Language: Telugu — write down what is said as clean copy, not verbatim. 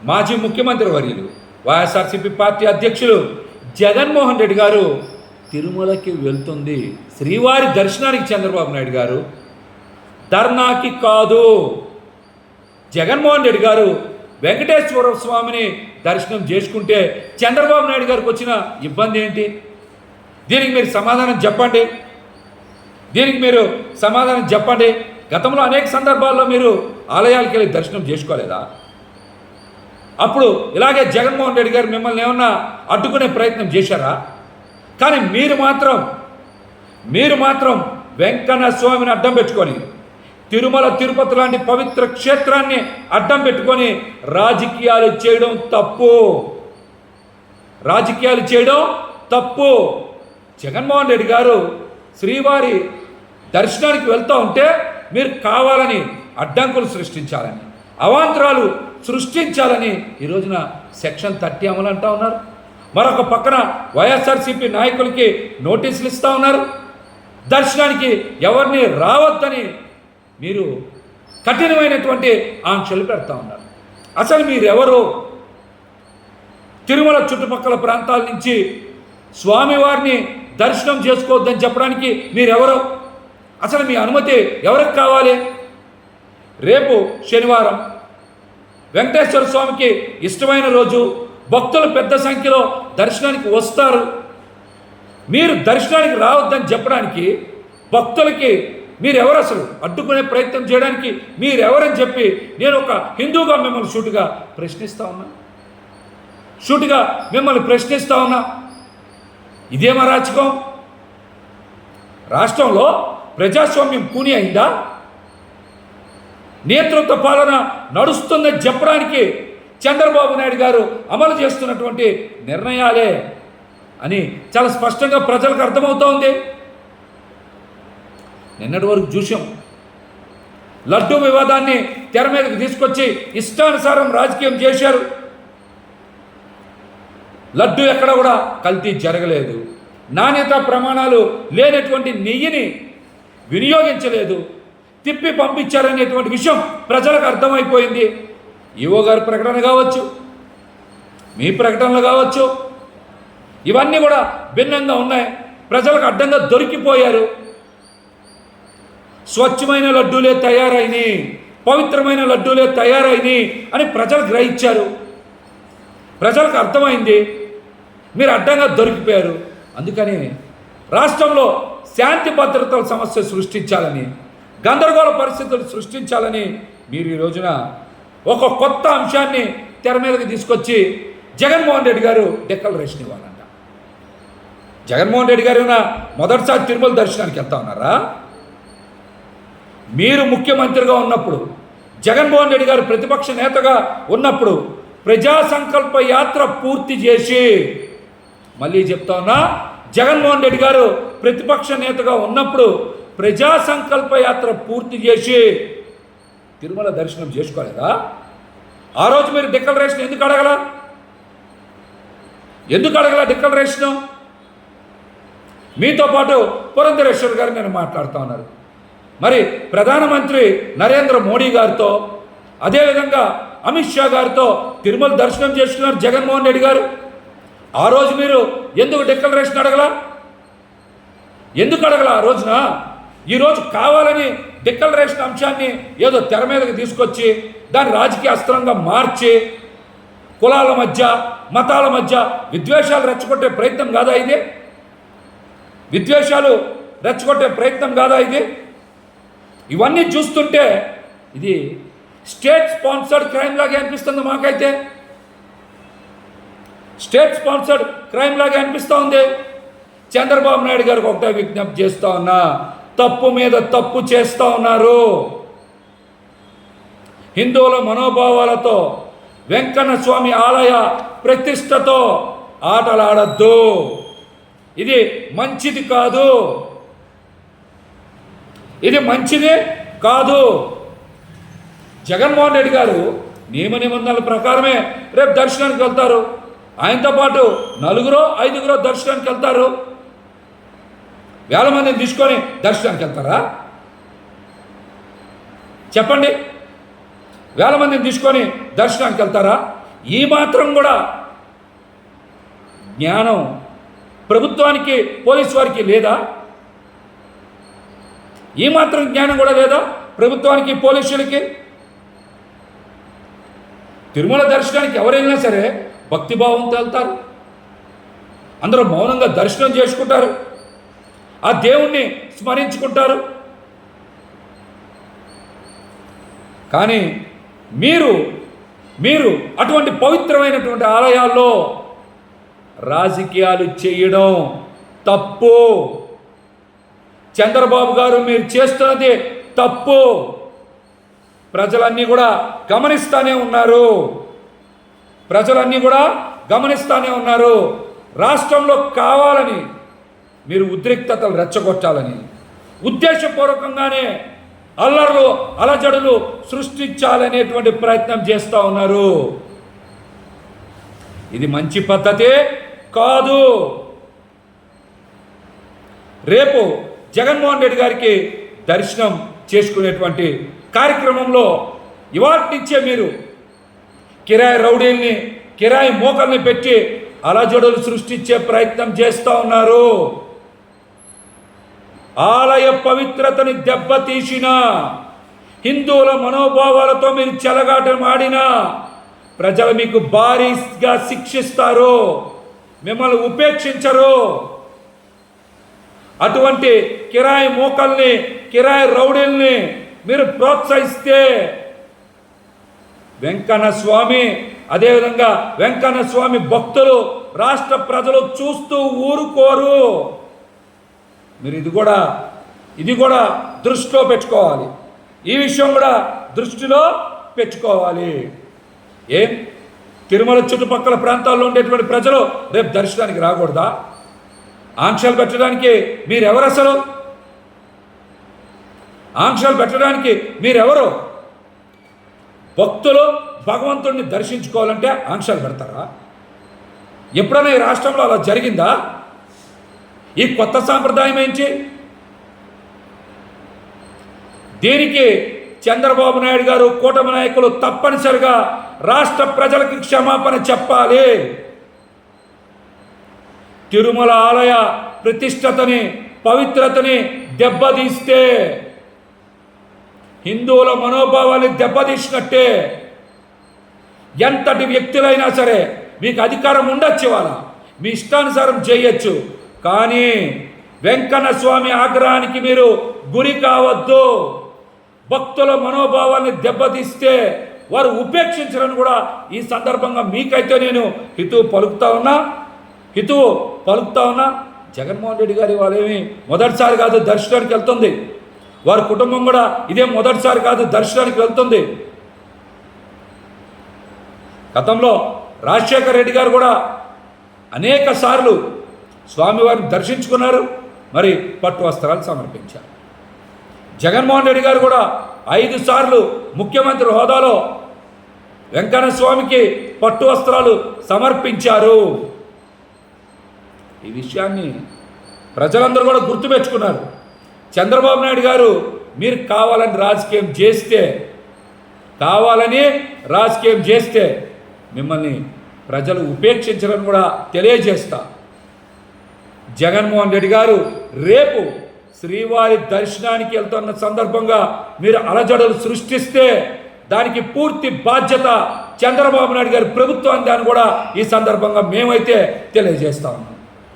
మాజీ ముఖ్యమంత్రి వర్యులు వైఎస్ఆర్సీపీ పార్టీ అధ్యక్షులు జగన్మోహన్ రెడ్డి గారు తిరుమలకి వెళ్తుంది శ్రీవారి దర్శనానికి చంద్రబాబు నాయుడు గారు, ధర్నాకి కాదు. జగన్మోహన్ రెడ్డి గారు వెంకటేశ్వర స్వామిని దర్శనం చేసుకుంటే చంద్రబాబు నాయుడు గారికి వచ్చిన ఇబ్బంది ఏంటి? దీనికి మీరు సమాధానం చెప్పండి. గతంలో అనేక సందర్భాల్లో మీరు ఆలయాలకు వెళ్ళి దర్శనం చేసుకోలేదా? అప్పుడు ఇలాగే జగన్మోహన్ రెడ్డి గారు మిమ్మల్ని ఏమన్నా అడ్డుకునే ప్రయత్నం చేశారా? కానీ మీరు మాత్రం వెంకన్న స్వామిని అడ్డం పెట్టుకొని, తిరుమల తిరుపతి లాంటి పవిత్ర క్షేత్రాన్ని అడ్డం పెట్టుకొని రాజకీయాలు చేయడం తప్పు. జగన్మోహన్ రెడ్డి గారు శ్రీవారి దర్శనానికి వెళ్తూ ఉంటే మీరు కావాలని అడ్డంకులు సృష్టించాలని, అవాంతరాలు సృష్టించాలని ఈ రోజున సెక్షన్ 30 అమలు అంటూ ఉన్నారు. మరొక పక్కన వైఎస్ఆర్సీపీ నాయకులకి నోటీసులు ఇస్తూ ఉన్నారు. దర్శనానికి ఎవరిని రావద్దని మీరు కఠినమైనటువంటి ఆంక్షలు పెడతా ఉన్నారు. అసలు మీరెవరు? తిరుమల చుట్టుపక్కల ప్రాంతాల నుంచి స్వామివారిని దర్శనం చేసుకోవద్దని చెప్పడానికి మీరెవరు? అసలు మీ అనుమతి ఎవరికి కావాలి? రేపు శనివారం వెంకటేశ్వర స్వామికి ఇష్టమైన రోజు, భక్తులు పెద్ద సంఖ్యలో దర్శనానికి వస్తారు. మీరు దర్శనానికి రావద్దని చెప్పడానికి భక్తులకి మీరెవరు? అసలు అడ్డుకునే ప్రయత్నం చేయడానికి మీరెవరని చెప్పి నేను ఒక హిందూగా మిమ్మల్ని సూటిగా ప్రశ్నిస్తా ఉన్నా. ఇదేం అరాచకం? రాష్ట్రంలో ప్రజాస్వామ్యం కూని అయిందా? నేతృత్వ పాలన నడుస్తుందని చెప్పడానికి చంద్రబాబు నాయుడు గారు అమలు చేస్తున్నటువంటి నిర్ణయాలే అని చాలా స్పష్టంగా ప్రజలకు అర్థమవుతోంది. నిన్నటి వరకు చూసాం, లడ్డూ వివాదాన్ని తెర మీదకి తీసుకొచ్చి ఇష్టానుసారం రాజకీయం చేశారు. లడ్డూ ఎక్కడ కూడా కల్తీ జరగలేదు, నాణ్యత ప్రమాణాలు లేనటువంటి నెయ్యిని వినియోగించలేదు, తిప్పి పంపించారనేటువంటి విషయం ప్రజలకు అర్థమైపోయింది. ఈవో గారి ప్రకటన కావచ్చు, మీ ప్రకటనలు కావచ్చు, ఇవన్నీ కూడా భిన్నంగా ఉన్నాయి. ప్రజలకు అడ్డంగా దొరికిపోయారు. స్వచ్ఛమైన లడ్డూలే తయారైనవి, పవిత్రమైన లడ్డూలే తయారైనవి అని ప్రజలు గ్రహించారు. ప్రజలకు అర్థమైంది, మీరు అడ్డంగా దొరికిపోయారు. అందుకని రాష్ట్రంలో శాంతి భద్రతల సమస్య సృష్టించాలని, గందరగోళ పరిస్థితులు సృష్టించాలని మీరు ఈ రోజున ఒక కొత్త అంశాన్ని తెర మీదకి తీసుకొచ్చి జగన్మోహన్ రెడ్డి గారు డిక్లరేషన్ ఇవ్వాలంట. జగన్మోహన్ రెడ్డి గారు మొదటిసారి తిరుమల దర్శనానికి వెళ్తా ఉన్నారా? మీరు ముఖ్యమంత్రిగా ఉన్నప్పుడు, జగన్మోహన్ రెడ్డి గారు ప్రతిపక్ష నేతగా ఉన్నప్పుడు ప్రజా సంకల్ప యాత్ర పూర్తి చేసి, మళ్ళీ చెప్తా ఉన్నా, జగన్మోహన్ రెడ్డి గారు ప్రతిపక్ష నేతగా ఉన్నప్పుడు ప్రజా సంకల్ప యాత్ర పూర్తి చేసి తిరుమల దర్శనం చేసుకోలేదా? ఆ రోజు మీరు డిక్లరేషన్ ఎందుకు అడగల డిక్లరేషను? మీతో పాటు పురంధరేశ్వర్ గారు నేను మాట్లాడుతూ ఉన్నారు. మరి ప్రధానమంత్రి నరేంద్ర మోడీ గారితో, అదేవిధంగా అమిత్ షా గారితో తిరుమల దర్శనం చేసుకున్నారు జగన్మోహన్ రెడ్డి గారు. ఆ రోజు మీరు ఎందుకు డిక్లరేషన్ అడగలా? ఆ రోజున? ఈరోజు కావాలని డిక్లరేషన్ అంశాన్ని ఏదో తెర మీదకి తీసుకొచ్చి దాన్ని రాజకీయ అస్త్రంగా మార్చి కులాల మధ్య, మతాల మధ్య విద్వేషాలు రెచ్చగొట్టే ప్రయత్నం కాదా ఇది? ఇవన్నీ చూస్తుంటే ఇది స్టేట్ స్పాన్సర్డ్ క్రైమ్ లాగే అనిపిస్తుంది. మాకైతే స్టేట్ స్పాన్సర్డ్ క్రైమ్ లాగే అనిపిస్తూ ఉంది. చంద్రబాబు నాయుడు గారికి ఒకటే విజ్ఞప్తి చేస్తూ ఉన్నా, తప్పు మీద తప్పు చేస్తూ ఉన్నారు. హిందువుల మనోభావాలతో, వెంకన్న స్వామి ఆలయ ప్రతిష్టతో ఆటలాడద్దు. ఇది మంచిది కాదు. జగన్మోహన్ రెడ్డి గారు నియమ నిబంధనల ప్రకారమే రేపు దర్శనానికి వెళ్తారు. ఆయనతో పాటు 4-5 దర్శనానికి వెళ్తారు. వేల మందిని తీసుకొని దర్శనానికి వెళ్తారా? చెప్పండి, వేల మందిని తీసుకొని దర్శనానికి వెళ్తారా? ఈ మాత్రం కూడా జ్ఞానం ప్రభుత్వానికి పోలీసు వారికి లేదా? ఈ మాత్రం జ్ఞానం కూడా లేదా ప్రభుత్వానికి పోలీసులకి? తిరుమల దర్శనానికి ఎవరైనా సరే భక్తిభావంతో వెళ్తారు, అందరూ మౌనంగా దర్శనం చేసుకుంటారు, ఆ దేవుణ్ణి స్మరించుకుంటారు. కానీ మీరు అటువంటి పవిత్రమైనటువంటి ఆలయాల్లో రాజకీయాలు చేయడం తప్పు. చంద్రబాబు గారు మీరు చేస్తున్నది తప్పు. ప్రజలన్నీ కూడా గమనిస్తూనే ఉన్నారు. రాష్ట్రంలో కావాలని మీరు ఉద్రిక్తతలు రెచ్చగొట్టాలని, ఉద్దేశపూర్వకంగానే అల్లర్లు అలజడులు సృష్టించాలనేటువంటి ప్రయత్నం చేస్తూ ఉన్నారు. ఇది మంచి పద్ధతే కాదు. రేపు జగన్మోహన్ రెడ్డి గారికి దర్శనం చేసుకునేటువంటి కార్యక్రమంలో ఇవాటి నుంచే మీరు కిరాయి రౌడీల్ని, కిరాయి మోకల్ని పెట్టి అలజడులు సృష్టించే ప్రయత్నం చేస్తూ ఉన్నారు. ఆలయ పవిత్రతని దెబ్బతీసిన, హిందువుల మనోభావాలతో మీరు చెలగాటం ఆడినా ప్రజలు మీకు భారీగా శిక్షిస్తారు, మిమ్మల్ని ఉపేక్షించరు. అటువంటి కిరాయి మోకల్ని, కిరాయి రౌడీల్ని మీరు ప్రోత్సహిస్తే వెంకన్న స్వామి, అదేవిధంగా వెంకన్న స్వామి భక్తులు, రాష్ట్ర ప్రజలు చూస్తూ ఊరుకోరు. మీరు ఇది కూడా దృష్టిలో పెట్టుకోవాలి. ఈ విషయం కూడా దృష్టిలో పెట్టుకోవాలి. తిరుమల చుట్టుపక్కల ప్రాంతాల్లో ఉండేటువంటి ప్రజలు రేపు దర్శనానికి రాకూడదా? ఆంక్షలు పెట్టడానికి మీరెవరు? అసలు ఆంక్షలు పెట్టడానికి మీరెవరు? భక్తులు భగవంతుడిని దర్శించుకోవాలంటే ఆంక్షలు పెడతారా? ఎప్పుడైనా ఈ రాష్ట్రంలో అలా జరిగిందా? ఈ కొత్త సాంప్రదాయం ఏంటి? దీనికి చంద్రబాబు నాయుడు గారు, కూటమి నాయకులు తప్పనిసరిగా రాష్ట్ర ప్రజలకు క్షమాపణ చెప్పాలి. తిరుమల ఆలయ ప్రతిష్టతని, పవిత్రతని దెబ్బతీస్తే హిందువుల మనోభావాన్ని దెబ్బతీసినట్టే. ఎంతటి వ్యక్తులైనా సరే మీకు అధికారం ఉండొచ్చు, ఇవాళ మీ ఇష్టానుసారం చేయొచ్చు. కానీ వెంకన్న స్వామి ఆగ్రహానికి మీరు గురి కావద్దు. భక్తుల మనోభావాన్ని దెబ్బతీస్తే వారు ఉపేక్షించరని కూడా ఈ సందర్భంగా మీకైతే నేను హితువు పలుకుతా ఉన్నా. జగన్మోహన్ రెడ్డి గారి వాళ్ళేమి మొదటిసారి కాదు దర్శనానికి వెళ్తుంది, వారి కుటుంబం కూడా ఇదే మొదటిసారి కాదు దర్శనానికి వెళ్తుంది. గతంలో రాజశేఖర రెడ్డి గారు కూడా అనేక సార్లు స్వామివారిని దర్శించుకున్నారు, మరి పట్టు వస్త్రాలు సమర్పించారు. జగన్మోహన్ రెడ్డి గారు కూడా 5 సార్లు ముఖ్యమంత్రి హోదాలో వెంకన్న స్వామికి పట్టు వస్త్రాలు సమర్పించారు. ఈ విషయాన్ని ప్రజలందరూ కూడా గుర్తుపెట్టుకున్నారు. చంద్రబాబు నాయుడు గారు మీరు కావాలని రాజకీయం చేస్తే మిమ్మల్ని ప్రజలు ఉపేక్షించరని కూడా తెలియజేస్తా. జగన్మోహన్ రెడ్డి గారు రేపు శ్రీవారి దర్శనానికి వెళ్తున్న సందర్భంగా మీరు అలజడులు సృష్టిస్తే దానికి పూర్తి బాధ్యత చంద్రబాబు నాయుడు గారి ప్రభుత్వాన్ని కూడా ఈ సందర్భంగా మేమైతే తెలియజేస్తాము.